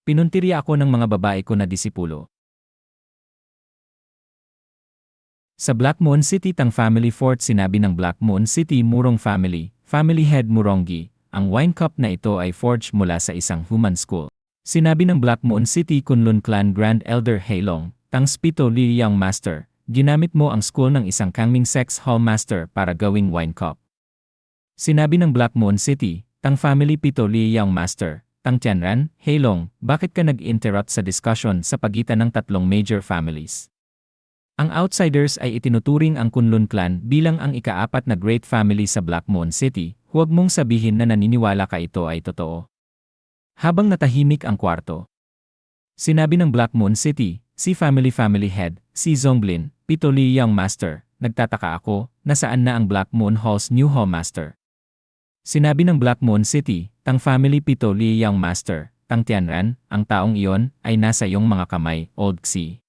Pinuntirya ako ng mga babae ko na disipulo. Sa Black Moon City Tang Family Fort sinabi ng Black Moon City Murong Family, Family Head Murongi, ang wine cup na ito ay forged mula sa isang human school. Sinabi ng Black Moon City Kunlun Clan Grand Elder Heilong, Tang Spito Li Young Master, ginamit mo ang school ng isang Kangming Sex Hall Master para gawing wine cup. Sinabi ng Black Moon City, Tang Family Pito Li Young Master, Tang Tianran, Heilong, bakit ka nag-interrupt sa discussion sa pagitan ng tatlong major families? Ang outsiders ay itinuturing ang Kunlun Clan bilang ang ika-4 na great family sa Black Moon City, huwag mong sabihin na naniniwala ka ito ay totoo. Habang natahimik ang kwarto, sinabi ng Black Moon City, si Family Head, si Zonglin, Pito Li Young Master, nagtataka ako, nasaan na ang Black Moon Hall's new Hall Master? Sinabi ng Black Moon City, Tang Family Pito Li Young Master, Tang Tianran, ang taong iyon ay nasa iyong mga kamay, Old Xi.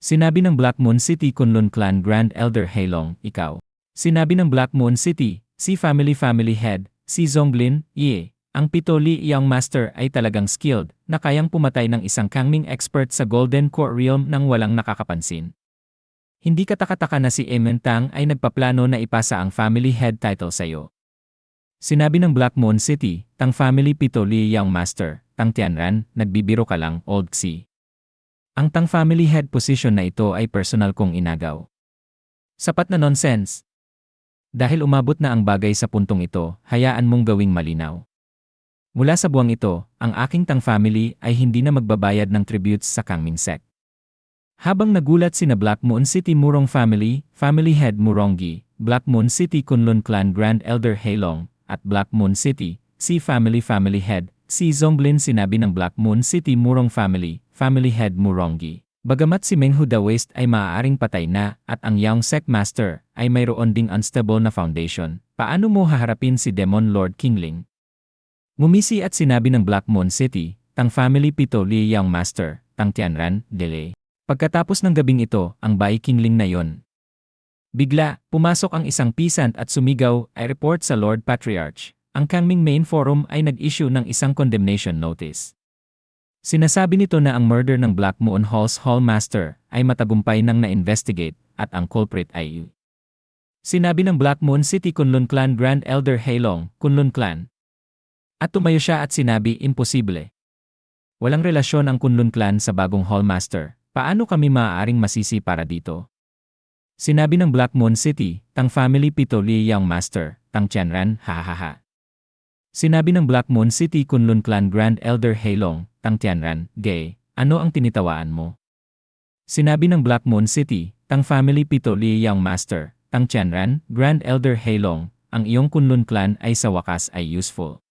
Sinabi ng Black Moon City Kunlun Clan Grand Elder Heilong, ikaw. Sinabi ng Black Moon City, si Family Head, si Zonglin, ang Pito Li Young Master ay talagang skilled, na kayang pumatay ng isang Kangming expert sa Golden Court Realm nang walang nakakapansin. Hindi katakataka na si Emen Tang ay nagpaplano na ipasa ang Family Head title sa iyo. Sinabi ng Black Moon City, Tang Family Pito Li Young Master, Tang Tianran, nagbibiro ka lang, Old Xi. Ang Tang Family Head position na ito ay personal kong inagaw. Sapat na nonsense. Dahil umabot na ang bagay sa puntong ito, hayaan mong gawing malinaw. Mula sa buwang ito, ang aking Tang Family ay hindi na magbabayad ng tributes sa Kangming Sect. Habang nagulat sina Black Moon City Murong Family, Family Head Murongi, Black Moon City Kunlun Clan Grand Elder Heilong, at Black Moon City, si Family Head, si Zonglin sinabi ng Black Moon City Murong Family, Family Head Murongi. Bagamat si Menghu the Waste ay maaaring patay na at ang Young Sect Master ay mayroon ding unstable na foundation, paano mo haharapin si Demon Lord Kingling? Ngumisi at sinabi ng Black Moon City, Tang Family Pito Li Young Master, Tang Tianran, delay. Pagkatapos ng gabing ito, ang Bai Kingling na yon. Bigla, pumasok ang isang peasant at sumigaw, I report sa Lord Patriarch. Ang Kangming Main Forum ay nag-issue ng isang condemnation notice. Sinasabi nito na ang murder ng Black Moon Hall's Hall Master ay matagumpay nang na-investigate at ang culprit ay sinabi ng Black Moon City Kunlun Clan Grand Elder Heilong, Kunlun Clan. At tumayo siya at sinabi, imposible. Walang relasyon ang Kunlun Clan sa bagong Hall Master, paano kami maaaring masisi para dito? Sinabi ng Black Moon City, Tang Family Pito Li Young Master, Tang Tianran, hahaha. Sinabi ng Black Moon City Kunlun Clan Grand Elder Heilong, Tang Tianran, gay, ano ang tinitawaan mo? Sinabi ng Black Moon City, Tang Family Pito Li Young Master, Tang Tianran, Grand Elder Heilong, ang iyong Kunlun Clan ay sa wakas ay useful.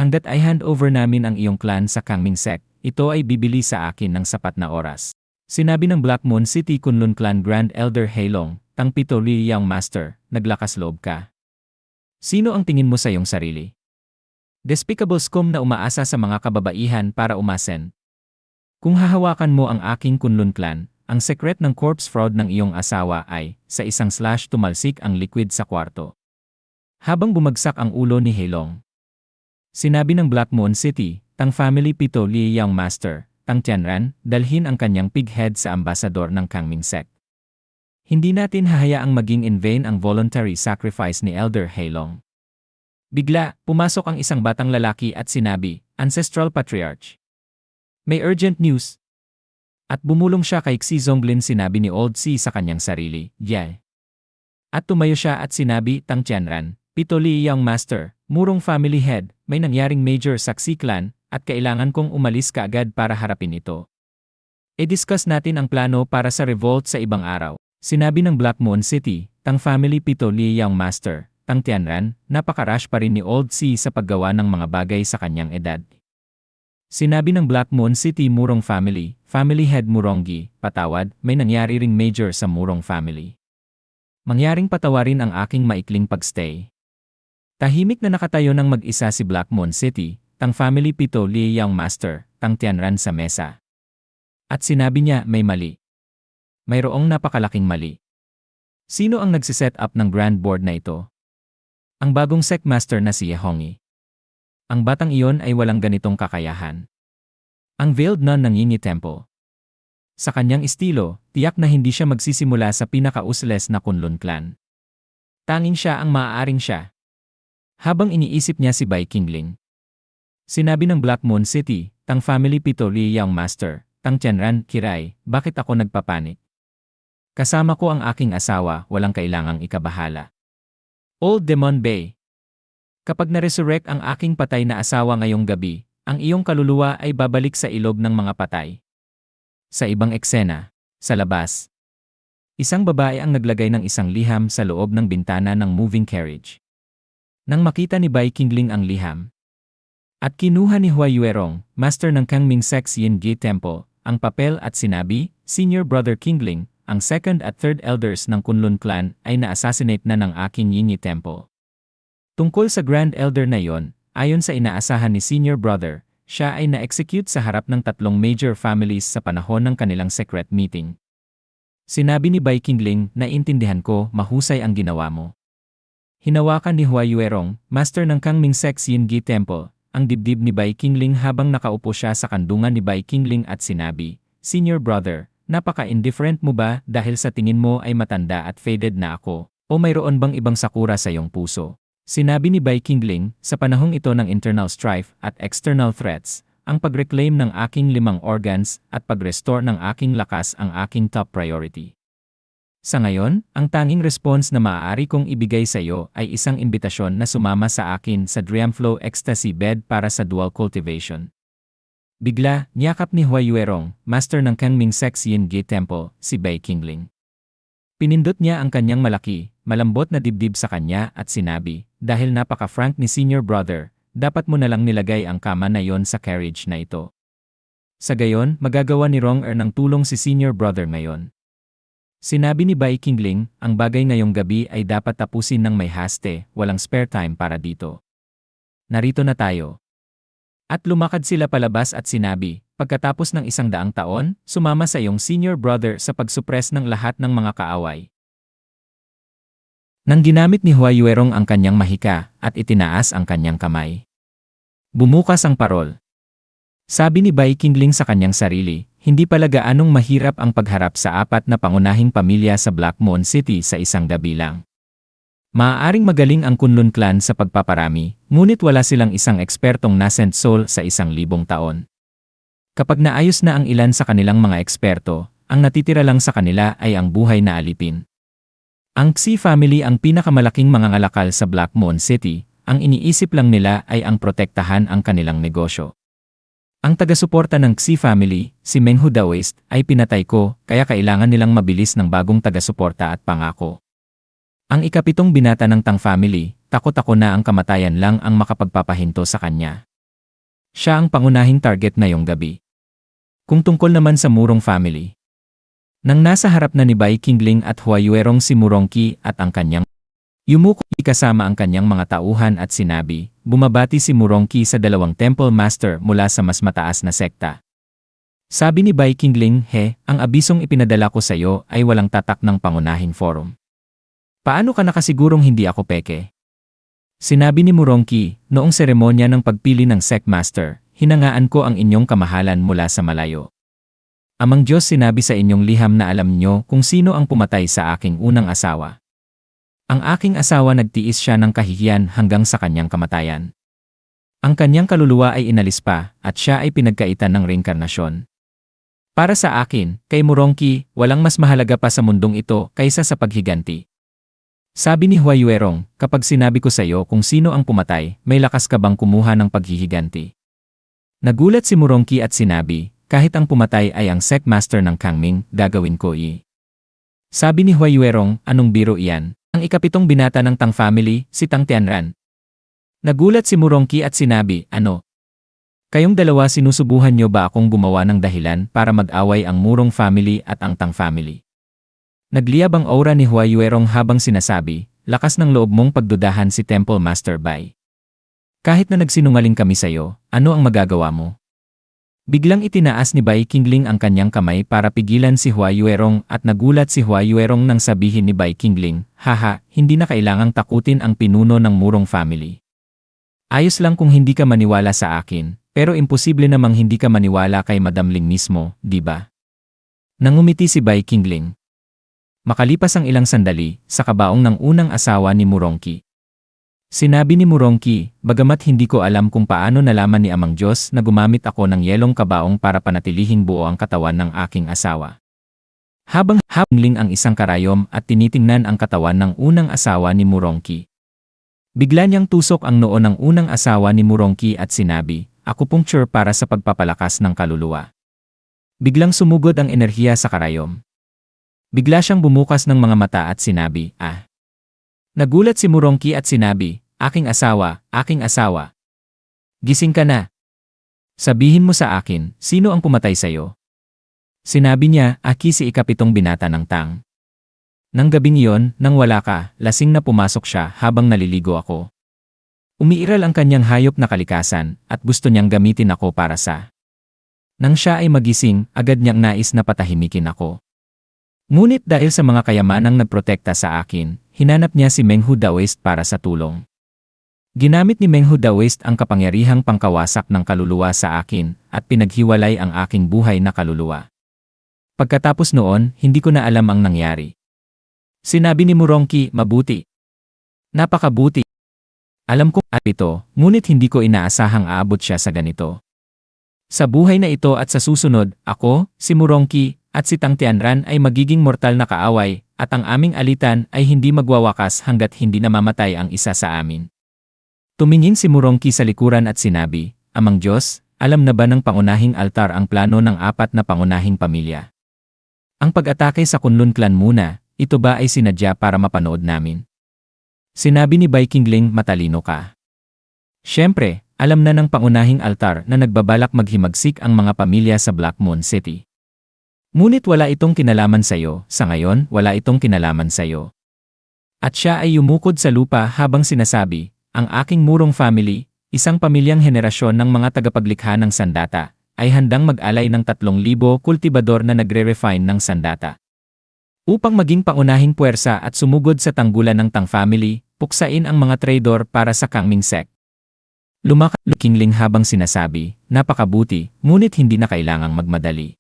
Hanggat ay hand over namin ang iyong clan sa Kangming Sect, ito ay bibili sa akin ng sapat na oras. Sinabi ng Black Moon City Kunlun Clan Grand Elder Heilong, Tang Pito Li Young Master, naglakas loob ka. Sino ang tingin mo sa iyong sarili? Despicable scum na umaasa sa mga kababaihan para umasen. Kung hahawakan mo ang aking Kunlun Clan, ang secret ng corpse fraud ng iyong asawa ay, sa isang slash tumalsik ang liquid sa kwarto. Habang bumagsak ang ulo ni Heilong. Sinabi ng Black Moon City, Tang Family Pito Li Young Master, Tang Tianran, dalhin ang kanyang pig head sa ambasador ng Kangming Sect. Hindi natin hahayaang maging in vain ang voluntary sacrifice ni Elder Heilong. Bigla, pumasok ang isang batang lalaki at sinabi, Ancestral Patriarch. May urgent news. At bumulong siya kay Xi Zonglin sinabi ni Old Xi sa kanyang sarili, yeah. At tumayo siya at sinabi, Tang Tianran, Pito Li Young Master, Murong Family Head, may nangyaring major sa Xi Clan, at kailangan kong umalis kaagad para harapin ito. I-discuss natin ang plano para sa revolt sa ibang araw. Sinabi ng Black Moon City, Tang Family Pito Li Young Master, Tang Tianran, napaka-rush pa rin ni Old Xi sa paggawa ng mga bagay sa kanyang edad. Sinabi ng Black Moon City Murong Family, Family Head Murongi, patawad, may nangyari ring major sa Murong Family. Mangyaring patawarin ang aking maikling pagstay. Tahimik na nakatayo ng mag-isa si Black Moon City, Tang Family Pito Li Young Master, Tang Tianran sa mesa. At sinabi niya may mali. Mayroong napakalaking mali. Sino ang nagsiset up ng Grand Board na ito? Ang bagong Sect Master na si Yehongi. Ang batang iyon ay walang ganitong kakayahan. Ang veiled nun ng Yinyi Temple. Sa kanyang estilo, tiyak na hindi siya magsisimula sa pinaka-useless na Kunlun clan. Tanging siya ang maaaring siya. Habang iniisip niya si Bai Qingling, sinabi ng Black Moon City, Tang Family Pito Liyang Master, Tang Tianran Kirai, bakit ako nagpapanik? Kasama ko ang aking asawa, walang kailangang ikabahala. Old Demon Bay. Kapag na-resurrect ang aking patay na asawa ngayong gabi, ang iyong kaluluwa ay babalik sa ilog ng mga patay. Sa ibang eksena, sa labas, isang babae ang naglagay ng isang liham sa loob ng bintana ng moving carriage. Nang makita ni Bai Qingling ang liham, at kinuha ni Hua Yuerong, master ng Kangming Sex Yin Gi Temple, ang papel at sinabi, Senior Brother Qingling, ang second at third elders ng Kunlun clan ay na-assassinate na ng aking Yinyi Temple. Tungkol sa Grand Elder na yon, ayon sa inaasahan ni Senior Brother, siya ay na-execute sa harap ng 3 major families sa panahon ng kanilang secret meeting. Sinabi ni Bai Qingling, naiintindihan ko, mahusay ang ginawa mo. Hinawakan ni Hua Yuerong, master ng Kangming Sex Yin Gi Temple, ang dibdib ni Bai Qingling habang nakaupo siya sa kandungan ni Bai Qingling at sinabi, Senior Brother, napaka-indifferent mo ba dahil sa tingin mo ay matanda at faded na ako, o mayroon bang ibang sakura sa iyong puso? Sinabi ni Bai Qingling, sa panahong ito ng internal strife at external threats, ang pag-reclaim ng aking 5 organs at pag-restore ng aking lakas ang aking top priority. Sa ngayon, ang tanging response na maaari kong ibigay sa iyo ay isang imbitasyon na sumama sa akin sa Dreamflow Ecstasy Bed para sa dual cultivation. Bigla, niyakap ni Hua Yuerong, master ng Kangming Sex Yin Gi Temple, si Bai Qingling. Pinindot niya ang kanyang malaki, malambot na dibdib sa kanya at sinabi, dahil napaka-frank ni Senior Brother, dapat mo na lang nilagay ang kama na yon sa carriage na ito. Sa gayon, magagawa ni Rong ng tulong si Senior Brother ngayon. Sinabi ni Bai Qingling, ang bagay ngayong gabi ay dapat tapusin ng may haste, walang spare time para dito. Narito na tayo. At lumakad sila palabas at sinabi, pagkatapos ng 100 taon, sumama sa iyong Senior Brother sa pagsupres ng lahat ng mga kaaway. Nang ginamit ni Hua Yuerong ang kanyang mahika at itinaas ang kanyang kamay, bumukas ang parol. Sabi ni Bai Qingling sa kanyang sarili, hindi pala gaanong mahirap ang pagharap sa 4 na pangunahing pamilya sa Black Moon City sa isang gabi lang. Maaaring magaling ang Kunlun clan sa pagpaparami, ngunit wala silang isang ekspertong nascent soul sa 1,000 taon. Kapag naayos na ang ilan sa kanilang mga eksperto, ang natitira lang sa kanila ay ang buhay na alipin. Ang Xi family ang pinakamalaking mangangalakal sa Black Moon City, ang iniisip lang nila ay ang protektahan ang kanilang negosyo. Ang taga-suporta ng Xi family, si Menghu Daoist, ay pinatay ko, kaya kailangan nilang mabilis ng bagong taga-suporta at pangako. Ang ikapitong binata ng Tang family, takot ako na ang kamatayan lang ang makapagpapahinto sa kanya. Siya ang pangunahing target ngayong gabi. Kung tungkol naman sa Murong family, nang nasa harap na ni Bai Qingling at Hua Yuerong si Murongqi at ang kanyang yumuko kasama ang kanyang mga tauhan at sinabi, bumabati si Murongqi sa 2 temple master mula sa mas mataas na sekta. Sabi ni Bai Qingling, ang abisong ipinadala ko sa iyo ay walang tatak ng pangunahing forum. Paano ka nakasigurong hindi ako peke? Sinabi ni Murongqi, noong seremonya ng pagpili ng sect master, hinangaan ko ang inyong kamahalan mula sa malayo. Amang Diyos, sinabi sa inyong liham na alam nyo kung sino ang pumatay sa aking unang asawa. Ang aking asawa nagtiis siya ng kahihiyan hanggang sa kanyang kamatayan. Ang kanyang kaluluwa ay inalis pa at siya ay pinagkaitan ng reinkarnasyon. Para sa akin, kay Murongqi, walang mas mahalaga pa sa mundong ito kaysa sa paghiganti. Sabi ni Hua Yuerong, kapag sinabi ko sa iyo kung sino ang pumatay, may lakas ka bang kumuha ng paghihiganti? Nagulat si Murongqi at sinabi, kahit ang pumatay ay ang sect master ng Kangming, gagawin ko Sabi ni Hua Yuerong, anong biro iyan? Ang ikapitong binata ng Tang family, si Tang Tianran. Nagulat si Murongqi at sinabi, ano? Kayong dalawa, sinusubuhan niyo ba akong gumawa ng dahilan para mag-away ang Murong family at ang Tang family? Nagliyab ang aura ni Hua Yuerong habang sinasabi, lakas ng loob mong pagdudahan si Temple Master Bai. Kahit na nagsinungaling kami sa iyo, ano ang magagawa mo? Biglang itinaas ni Bai Qingling ang kanyang kamay para pigilan si Hua Yuerong at nagulat si Hua Yuerong nang sabihin ni Bai Qingling, haha, hindi na kailangang takutin ang pinuno ng Murong family. Ayos lang kung hindi ka maniwala sa akin, Pero imposible namang hindi ka maniwala kay Madam Ling mismo, di ba? Nangumiti si Bai Qingling. Makalipas ang ilang sandali, sa kabaong ng unang asawa ni Murongqi. Sinabi ni Murongqi, bagamat hindi ko alam kung paano nalaman ni Amang Diyos na gumamit ako ng yelong kabaong para panatilihing buo ang katawan ng aking asawa. Habang Qingling ang isang karayom at tinitingnan ang katawan ng unang asawa ni Murongqi. Bigla niyang tusok ang noo ng unang asawa ni Murongqi at sinabi, acupuncture para sa pagpapalakas ng kaluluwa. Biglang sumugod ang enerhiya sa karayom. Bigla siyang bumukas ng mga mata at sinabi, ah. Nagulat si Murongqi at sinabi, aking asawa, aking asawa. Gising ka na. Sabihin mo sa akin, sino ang pumatay sa'yo? Sinabi niya, aki si ikapitong binata ng Tang. Nang gabing iyon, nang wala ka, lasing na pumasok siya habang naliligo ako. Umiiral ang kanyang hayop na kalikasan at gusto niyang gamitin ako para sa. Nang siya ay magising, agad niyang nais na patahimikin ako. Ngunit dahil sa mga kayamanang nagprotekta sa akin, hinanap niya si Menghu Daoist para sa tulong. Ginamit ni Menghu Daoist ang kapangyarihang pangkawasak ng kaluluwa sa akin at pinaghiwalay ang aking buhay na kaluluwa. Pagkatapos noon, hindi ko na alam ang nangyari. Sinabi ni Murongqi, mabuti. Napakabuti. Alam kong ito, ngunit hindi ko inaasahang aabot siya sa ganito. Sa buhay na ito at sa susunod, ako, si Murongqi, at si Tang Tianran ay magiging mortal na kaaway, at ang aming alitan ay hindi magwawakas hanggat hindi namamatay ang isa sa amin. Tumingin si Murongqi sa likuran at sinabi, Amang Diyos, alam na ba ng pangunahing altar ang plano ng 4 na pangunahing pamilya? Ang pag-atake sa Kunlun Clan muna, ito ba ay sinadya para mapanood namin? Sinabi ni Bai Qingling, matalino ka. Siyempre, alam na ng pangunahing altar na nagbabalak maghimagsik ang mga pamilya sa Black Moon City. Ngunit wala itong kinalaman sa'yo, sa ngayon wala itong kinalaman sa'yo. At siya ay yumukod sa lupa habang sinasabi, ang aking Murong family, isang pamilyang henerasyon ng mga tagapaglikha ng sandata, ay handang mag-alay ng 3,000 kultibador na nagre-refine ng sandata. Upang maging pangunahing puwersa at sumugod sa tanggulan ng Tang family, puksain ang mga traidor para sa Kangming sect. Lumakad ni Qingling habang sinasabi, napakabuti, ngunit hindi na kailangang magmadali.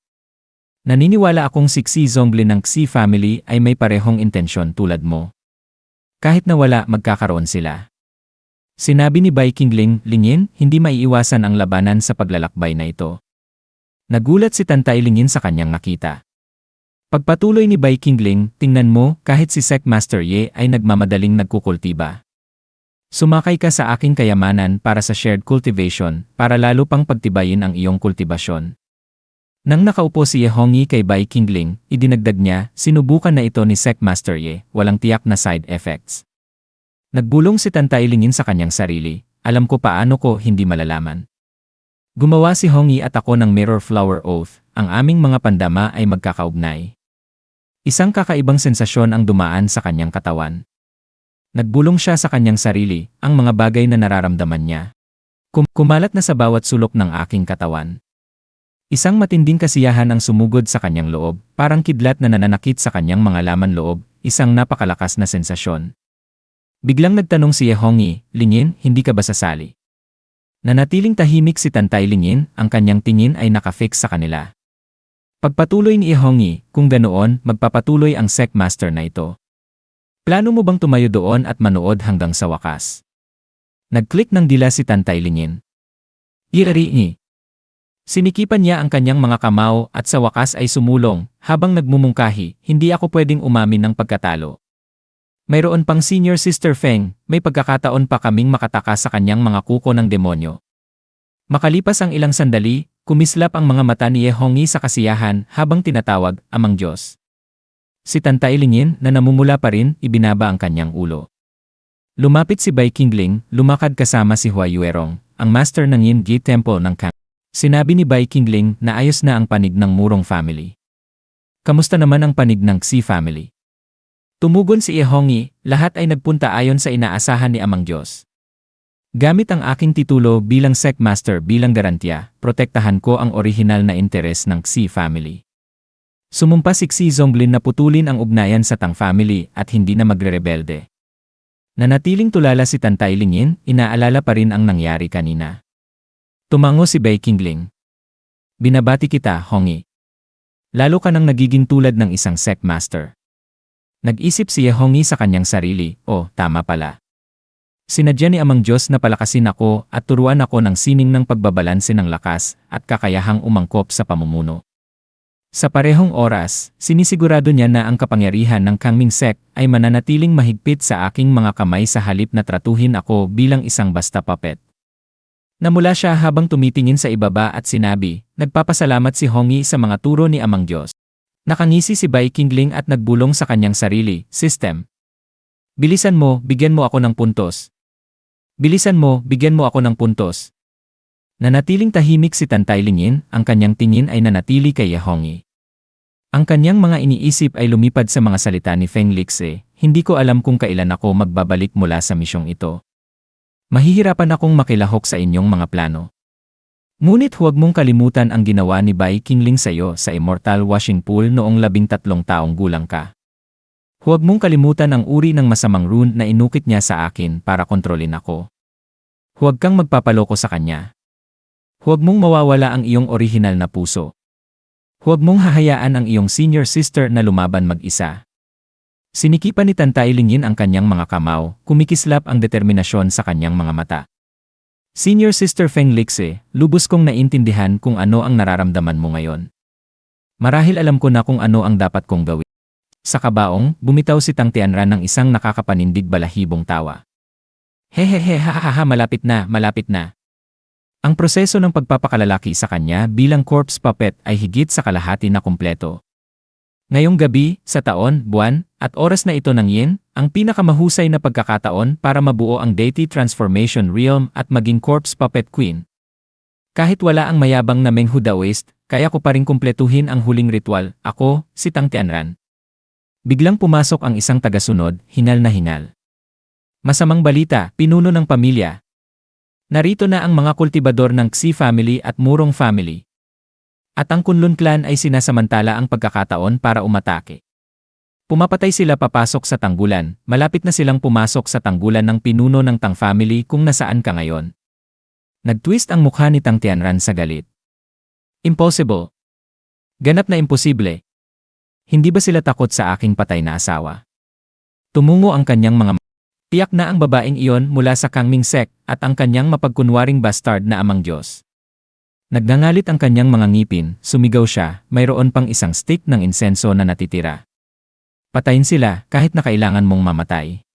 Naniniwala akong si Xi Zhongli ng Xi family ay may parehong intensyon tulad mo. Kahit na wala, magkakaroon sila. Sinabi ni Bai Qingling, Lingyin, hindi maiiwasan ang labanan sa paglalakbay na ito. Nagulat si Tantay Lingyin sa kanyang nakita. Pagpatuloy ni Bai Qingling, tingnan mo, kahit si Sect Master Ye ay nagmamadaling nagkukultiba. Sumakay ka sa aking kayamanan para sa shared cultivation, para lalo pang pagtibayin ang iyong kultibasyon. Nang nakaupo si Ye Hongyi kay Bai Qingling, idinagdag niya, sinubukan na ito ni Sect Master Ye, walang tiyak na side effects. Nagbulong si Tantay Lingyin sa kanyang sarili, alam ko paano ko hindi malalaman. Gumawa si Hongyi at ako ng Mirror Flower Oath, ang aming mga pandama ay magkakaugnay. Isang kakaibang sensasyon ang dumaan sa kanyang katawan. Nagbulong siya sa kanyang sarili, ang mga bagay na nararamdaman niya. Kumalat na sa bawat sulok ng aking katawan. Isang matinding kasiyahan ang sumugod sa kanyang loob, parang kidlat na nananakit sa kanyang mga laman loob, isang napakalakas na sensasyon. Biglang nagtanong si Ye Hongyi, Lingyin, hindi ka ba sasali? Nanatiling tahimik si Tantay Lingyin, ang kanyang tingin ay nakafix sa kanila. Pagpatuloy ni Ye Hongyi, kung ganoon, magpapatuloy ang Sect Master na ito. Plano mo bang tumayo doon at manood hanggang sa wakas? Nag-click ng dila si Tantay Lingyin. Iri. Sinikipan niya ang kanyang mga kamao at sa wakas ay sumulong, habang nagmumungkahi, hindi ako pwedeng umamin ng pagkatalo. Mayroon pang Senior Sister Feng, may pagkakataon pa kaming makatakas sa kanyang mga kuko ng demonyo. Makalipas ang ilang sandali, kumislap ang mga mata ni Ye Hongyi sa kasiyahan habang tinatawag, Amang Diyos. Si Tantay Lingyin na namumula pa rin, ibinaba ang kanyang ulo. Lumapit si Bai Qingling, lumakad kasama si Hua Yuerong, ang master ng Yin Gi Temple ng Kang. Sinabi ni Bai Qingling na ayos na ang panig ng Murong family. Kamusta naman ang panig ng Xi family? Tumugon si Ye Hongyi, lahat ay nagpunta ayon sa inaasahan ni Amang Diyos. Gamit ang aking titulo bilang Sect Master bilang garantiya, protektahan ko ang orihinal na interes ng Xi family. Sumumpa si Xi Zhongli na putulin ang ugnayan sa Tang family at hindi na magre-rebelde. Nanatiling tulala si Tantay Lingyin, inaalala pa rin ang nangyari kanina. Tumango si Bai Qingling. Binabati kita, Hongi. Lalo ka nang nagiging tulad ng isang sect master. Nag-isip si Hongi sa kanyang sarili, tama pala. Sinadya ni Amang Diyos na palakasin ako at turuan ako ng sining ng pagbabalanse ng lakas at kakayahang umangkop sa pamumuno. Sa parehong oras, sinisigurado niya na ang kapangyarihan ng Kangming Sect ay mananatiling mahigpit sa aking mga kamay sa halip na tratuhin ako bilang isang basta puppet. Namula siya habang tumitingin sa ibaba at sinabi, nagpapasalamat si Hongi sa mga turo ni Amang Diyos. Nakangisi si Bai Qingling at nagbulong sa kanyang sarili, system. Bilisan mo, bigyan mo ako ng puntos. Bilisan mo, bigyan mo ako ng puntos. Nanatiling tahimik si Tantay Lingyin, ang kanyang tingin ay nanatili kay Hongi. Ang kanyang mga iniisip ay lumipad sa mga salita ni Feng Lixie, hindi ko alam kung kailan ako magbabalik mula sa misyong ito. Mahihirapan akong makilahok sa inyong mga plano. Ngunit huwag mong kalimutan ang ginawa ni Bai Qingling sa iyo sa Immortal Washing Pool noong 13 taong gulang ka. Huwag mong kalimutan ang uri ng masamang rune na inukit niya sa akin para kontrolin ako. Huwag kang magpapaloko sa kanya. Huwag mong mawawala ang iyong orihinal na puso. Huwag mong hahayaan ang iyong senior sister na lumaban mag-isa. Sinikipan ni Tantay Lingyin ang kanyang mga kamao, kumikislap ang determinasyon sa kanyang mga mata. Senior Sister Feng Lixie, lubos kong naintindihan kung ano ang nararamdaman mo ngayon. Marahil alam ko na kung ano ang dapat kong gawin. Sa kabaong, bumitaw si Tang Tianran ng isang nakakapanindig balahibong tawa. Hehehe hahaha malapit na, malapit na. Ang proseso ng pagpapakalalaki sa kanya bilang corpse puppet ay higit sa kalahati na kumpleto. Ngayong gabi, sa taon, buwan, at oras na ito ng Yin, ang pinakamahusay na pagkakataon para mabuo ang Deity Transformation Realm at maging Corpse Puppet Queen. Kahit wala ang mayabang na Menghu Daoist, kaya ko pa rin kumpletuhin ang huling ritual, ako, si Tang Tianran. Biglang pumasok ang isang tagasunod, hinal na hinal. Masamang balita, pinuno ng pamilya. Narito na ang mga kultibador ng Xi family at Murong family. At ang Kunlun clan ay sinasamantala ang pagkakataon para umatake. Pumapatay sila papasok sa tanggulan, malapit na silang pumasok sa tanggulan ng pinuno ng Tang family kung nasaan ka ngayon. Nagtwist ang mukha ni Tang Tianran sa galit. Impossible. Ganap na imposible. Hindi ba sila takot sa aking patay na asawa? Tumungo ang kanyang mga tiyak na ang babaeng iyon mula sa Kangming Sect at ang kanyang mapagkunwaring bastard na Amang Diyos. Nagngangalit ang kanyang mga ngipin, sumigaw siya, mayroon pang isang stick ng insenso na natitira. Patayin sila kahit na kailangan mong mamatay.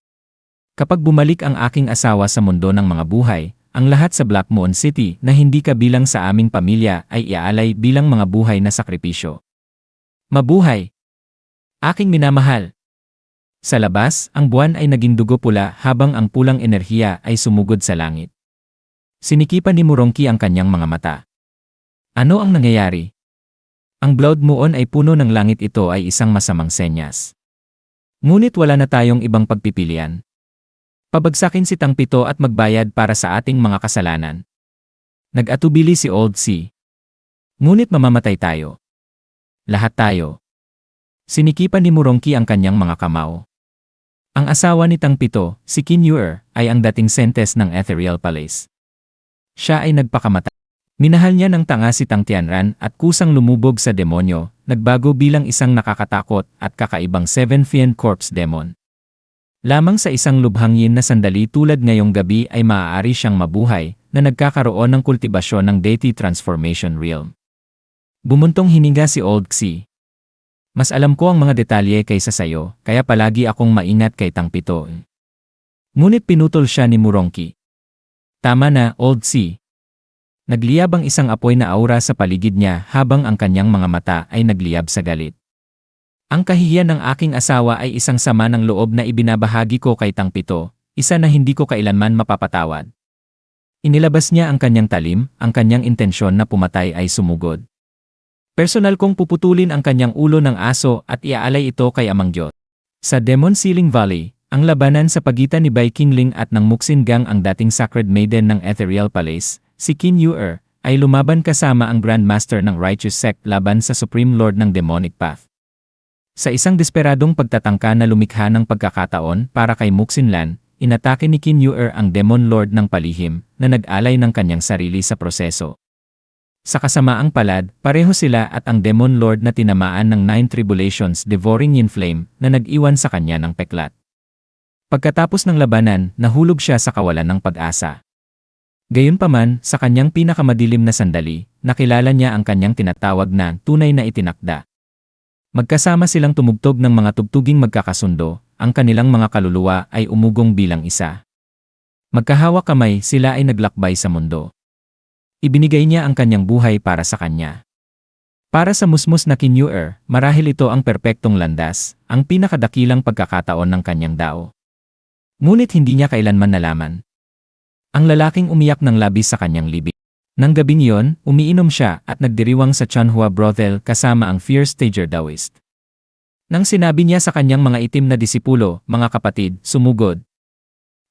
Kapag bumalik ang aking asawa sa mundo ng mga buhay, ang lahat sa Black Moon City na hindi kabilang sa aming pamilya ay iaalay bilang mga buhay na sakripisyo. Mabuhay! Aking minamahal! Sa labas, ang buwan ay naging dugo pula habang ang pulang enerhiya ay sumugod sa langit. Sinikipan ni Murongki ang kanyang mga mata. Ano ang nangyayari? Ang Blood Moon ay puno ng langit ito ay isang masamang senyas. Ngunit wala na tayong ibang pagpipilian. Pabagsakin si Tang Pito at magbayad para sa ating mga kasalanan. Nag-atubili si Old Si. Ngunit mamamatay tayo. Lahat tayo. Sinikipan ni Murongki ang kanyang mga kamao. Ang asawa ni Tang Pito, si Qin Yuer, ay ang dating sentes ng Ethereal Palace. Siya ay nagpakamatay. Minahal niya ng tanga si Tang Tianran at kusang lumubog sa demonyo, nagbago bilang isang nakakatakot at kakaibang Seven Fiend Corpse Demon. Lamang sa isang lubhang yin na sandali tulad ngayong gabi ay maaari siyang mabuhay na nagkakaroon ng kultibasyon ng Deity Transformation Realm. Bumuntong hininga si Old Xi. Mas alam ko ang mga detalye kaysa sayo, kaya palagi akong maingat kay Tang Pito. Ngunit pinutol siya ni Murongki. Tama na, Old Si. Nagliyab ang isang apoy na aura sa paligid niya habang ang kanyang mga mata ay nagliyab sa galit. Ang kahihiyan ng aking asawa ay isang sama ng loob na ibinabahagi ko kay Tang Pito, isa na hindi ko kailanman mapapatawad. Inilabas niya ang kanyang talim, ang kanyang intensyon na pumatay ay sumugod. Personal kong puputulin ang kanyang ulo ng aso at iaalay ito kay Amang Diyos. Sa Demon Ceiling Valley, ang labanan sa pagitan ni Bai Qingling at ng Muxin Gang ang dating Sacred Maiden ng Ethereal Palace, si Qin Yuer, ay lumaban kasama ang Grandmaster ng Righteous Sect laban sa Supreme Lord ng Demonic Path. Sa isang desperadong pagtatangka na lumikha ng pagkakataon para kay Muxin Lan, inatake ni Qin Yuer ang Demon Lord ng palihim na nag-alay ng kanyang sarili sa proseso. Sa kasamaang palad, pareho sila at ang Demon Lord na tinamaan ng Nine Tribulations Devouring Yin Flame na nag-iwan sa kanya ng peklat. Pagkatapos ng labanan, nahulog siya sa kawalan ng pag-asa. Gayunpaman, sa kanyang pinakamadilim na sandali, nakilala niya ang kanyang tinatawag na tunay na itinakda. Magkasama silang tumugtog ng mga tugtuging magkakasundo, ang kanilang mga kaluluwa ay umugong bilang isa. Magkahawak kamay, sila ay naglakbay sa mundo. Ibinigay niya ang kanyang buhay para sa kanya. Para sa musmus na Qin Yuer, marahil ito ang perpektong landas, ang pinakadakilang pagkakataon ng kanyang dao. Ngunit hindi niya kailanman nalaman. Ang lalaking umiyak ng labis sa kanyang libig. Nang gabing iyon, umiinom siya at nagdiriwang sa Chanhua Brothel kasama ang fierce stager Taoist. Nang sinabi niya sa kanyang mga itim na disipulo, mga kapatid, sumugod.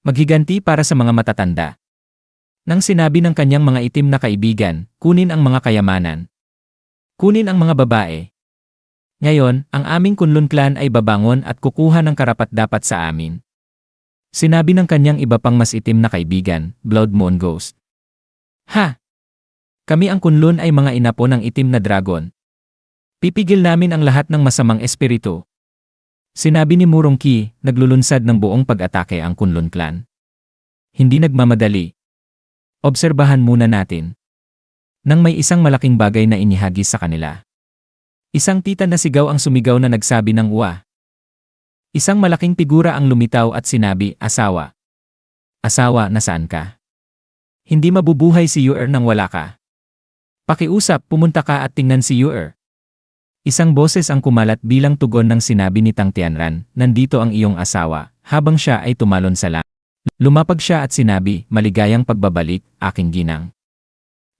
Maghiganti para sa mga matatanda. Nang sinabi ng kanyang mga itim na kaibigan, kunin ang mga kayamanan. Kunin ang mga babae. Ngayon, ang aming Kunlun clan ay babangon at kukuha ng karapat-dapat sa amin. Sinabi ng kanyang iba pang mas itim na kaibigan, Blood Moon Ghost. Ha! Kami ang Kunlun ay mga inapo ng itim na dragon. Pipigil namin ang lahat ng masamang espiritu. Sinabi ni Murong Qi, naglulunsad ng buong pag-atake ang Kunlun clan. Hindi nagmamadali. Obserbahan muna natin. Nang may isang malaking bagay na inihagis sa kanila. Isang titan na sigaw ang sumigaw na nagsabi ng uwa. Isang malaking figura ang lumitaw at sinabi, asawa. Asawa, nasaan ka? Hindi mabubuhay si Yuer nang wala ka. Pakiusap, pumunta ka at tingnan si Yuer. Isang boses ang kumalat bilang tugon ng sinabi ni Tang Tianran, nandito ang iyong asawa, habang siya ay tumalon sa langit. Lumapag siya at sinabi, maligayang pagbabalik, aking ginang.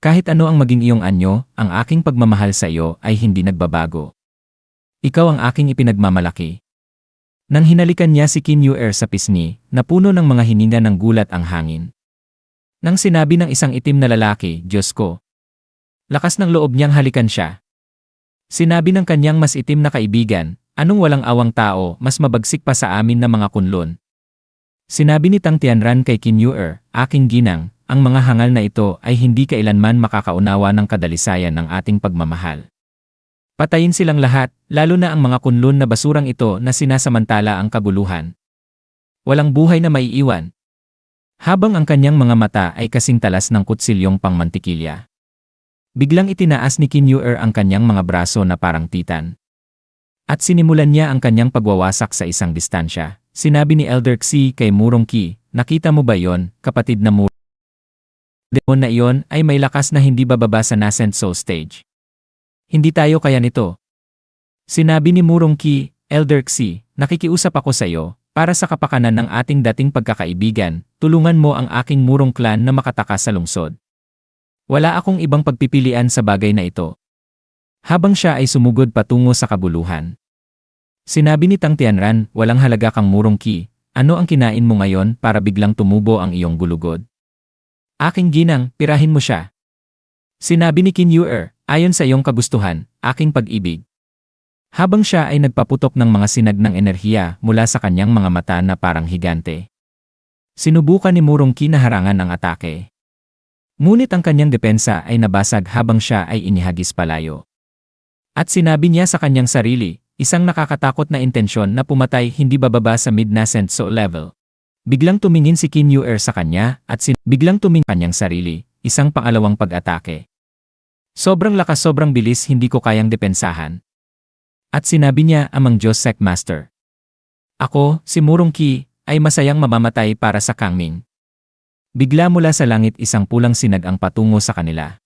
Kahit ano ang maging iyong anyo, ang aking pagmamahal sa iyo ay hindi nagbabago. Ikaw ang aking ipinagmamalaki. Nang hinalikan niya si Qin Yuer sa pisngi, napuno ng mga hininga ng gulat ang hangin. Nang sinabi ng isang itim na lalaki, Diyos ko. Lakas ng loob niyang halikan siya. Sinabi ng kanyang mas itim na kaibigan, anong walang awang tao, mas mabagsik pa sa amin na mga kunlun. Sinabi ni Tang Tianran kay Qin Yuer, aking ginang, ang mga hangal na ito ay hindi kailanman makakaunawa ng kadalisayan ng ating pagmamahal. Patayin silang lahat, lalo na ang mga kunlun na basurang ito na sinasamantala ang kabuluhan. Walang buhay na maiiwan. Habang ang kanyang mga mata ay kasing talas ng kutsilyong pangmantikilya. Biglang itinaas ni Qin Yuer ang kanyang mga braso na parang titan. At sinimulan niya ang kanyang pagwawasak sa isang distansya. Sinabi ni Elder Xi kay Murong Qi, nakita mo ba yon, kapatid na Murong? Demon na iyon ay may lakas na hindi bababa sa nascent soul stage. Hindi tayo kaya nito. Sinabi ni Murong Qi, Elder Xi, nakikiusap ako sa iyo, para sa kapakanan ng ating dating pagkakaibigan, tulungan mo ang aking Murong clan na makatakas sa lungsod. Wala akong ibang pagpipilian sa bagay na ito. Habang siya ay sumugod patungo sa kabuluhan. Sinabi ni Tang Tianran, walang halaga kang Murong Qi, ano ang kinain mo ngayon para biglang tumubo ang iyong gulugod? Aking ginang, pirahin mo siya. Sinabi ni Qin Yuer, ayon sa iyong kagustuhan, aking pag-ibig. Habang siya ay nagpaputok ng mga sinag ng enerhiya mula sa kanyang mga mata na parang higante. Sinubukan ni Murong Qi na harangan ang atake. Ngunit ang kanyang depensa ay nabasag habang siya ay inihagis palayo. At sinabi niya sa kanyang sarili, isang nakakatakot na intensyon na pumatay hindi bababa sa mid-nascent soul level. Biglang tumingin si Qin Yuer sa kanya at biglang tumingin kanyang sarili, isang pangalawang pag-atake. Sobrang lakas, sobrang bilis, hindi ko kayang depensahan. At sinabi niya, amang Diyos Sect Master. Ako, si Murong Qi, ay masayang mamamatay para sa Kangming. Bigla mula sa langit isang pulang sinag ang patungo sa kanila.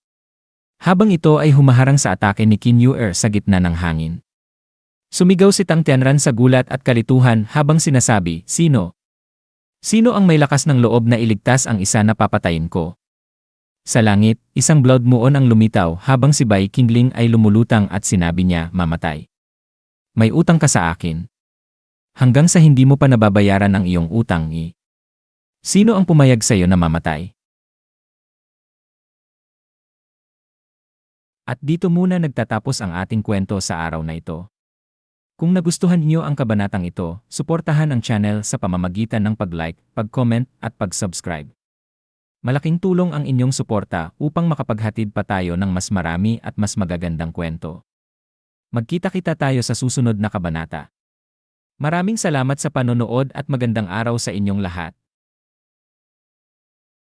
Habang ito ay humaharang sa atake ni Qin Yuer sa gitna ng hangin. Sumigaw si Tang Tianran sa gulat at kalituhan habang sinasabi, sino? Sino ang may lakas ng loob na iligtas ang isa na papatayin ko? Sa langit, isang Blood Moon ang lumitaw habang si Bai Qingling ay lumulutang at sinabi niya, mamatay. May utang ka sa akin. Hanggang sa hindi mo pa nababayaran ang iyong utang Sino ang pumayag sa iyo na mamatay? At dito muna nagtatapos ang ating kwento sa araw na ito. Kung nagustuhan niyo ang kabanatang ito, suportahan ang channel sa pamamagitan ng pag-like, pag-comment at pag-subscribe. Malaking tulong ang inyong suporta upang makapaghatid pa tayo ng mas marami at mas magagandang kwento. Magkita-kita tayo sa susunod na kabanata. Maraming salamat sa panonood at magandang araw sa inyong lahat.